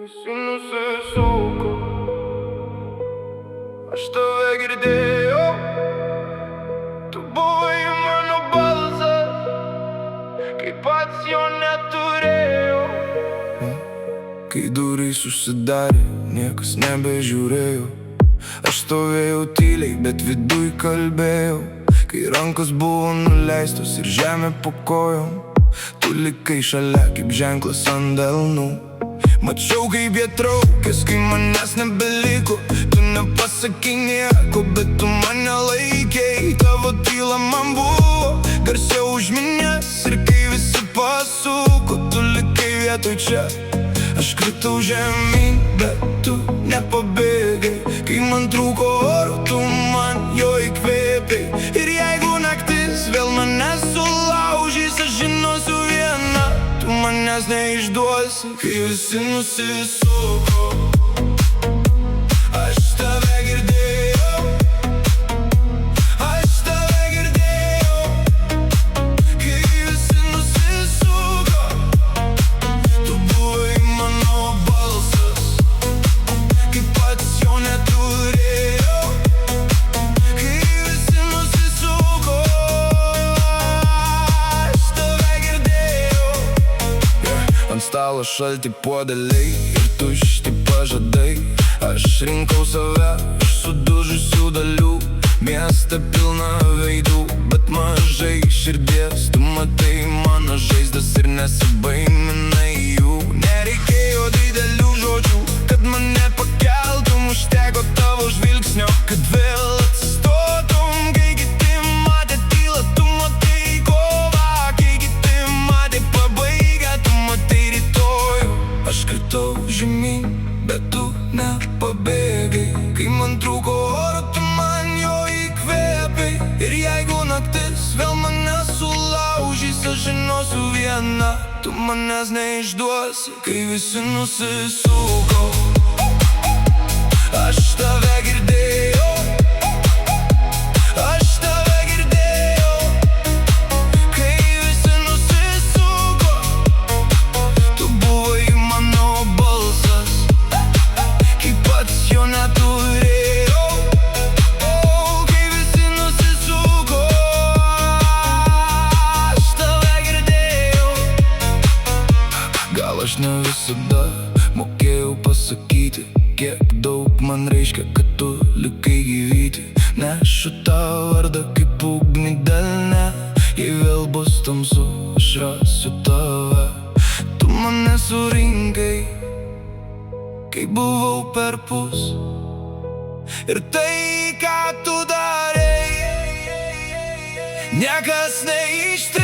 Visi nusisuko, aš tave girdėjau, tu buvai mano balsas, kai pats jo neturėjau. Kai durys užsidarė, niekas nebežiūrėjo, aš stovėjau tyliai, bet viduj kalbėjau. Kai rankos buvo nuleistos ir žemė po kojom, tu likai šalia kaip ženklas ant delnų. Mačiau, kaip jie traukės, kai manęs nebeliko. Tu nepasakei nieko, bet tu mane laikei. Tavo tyla man buvo garsiau už minės. Ir kai visi pasuko, tu likai vietoj čia. Aš kritau žemyn, bet tu nepabėgai. Kai man trūko oro, tu man jo įkvėpei. Ir jeigu naktis vėl mane sulaužys, aš žinosiu vieną: tu manęs neišduosi. Kai visi nusisuko, aš tave girdėjau, aš tave girdėjau. Kai visi nusisuko, tu buvai mano balsas, kai pats jo neturėjau. Kai visi nusisuko, aš tave girdėjau. Ant stalo šalti puodeliai ir tušti pažadai. Aš rinkau save iš sudužusių dalių. Miestą pilną veidų, bet mažai širdies. Tu matai mano žaizdas ir nesibaiminai jų. Nereikėjo didelių žodžių, kad mane pakeltum. Užteko tavo žvilgsnio, kad vėl atsistotum. Kai kiti matė tylą, tu matai kovą. Kai kiti matė pabaigą, tu matai rytojų. Aš kritau žemyn, bet tu nepabėgai. Kai man trūko oro, tu man jo įkvėpei. Ir jeigu naktis vėl mane sulaužys, aš žinosiu vieną: tu manęs neišduosi. Kai visi nusisuko, aš tave girdėjau, aš tave girdėjau. Kai visi nusisuko, tu buvai mano balsas, kai pats jo neturėjau. Kai visi nusisuko, aš tave girdėjau. Gal aš ne visada mokėjau pasakyti, kiek daug man reiškia, kad tu likai gyvyti. Nešu tau vardą kaip ugnį delne. Jei vėl bus tamsu, aš rasiu tave. Tu mane surinkai, kai buvau perpus. Ir tai, ką tu darei, niekas neištrauks.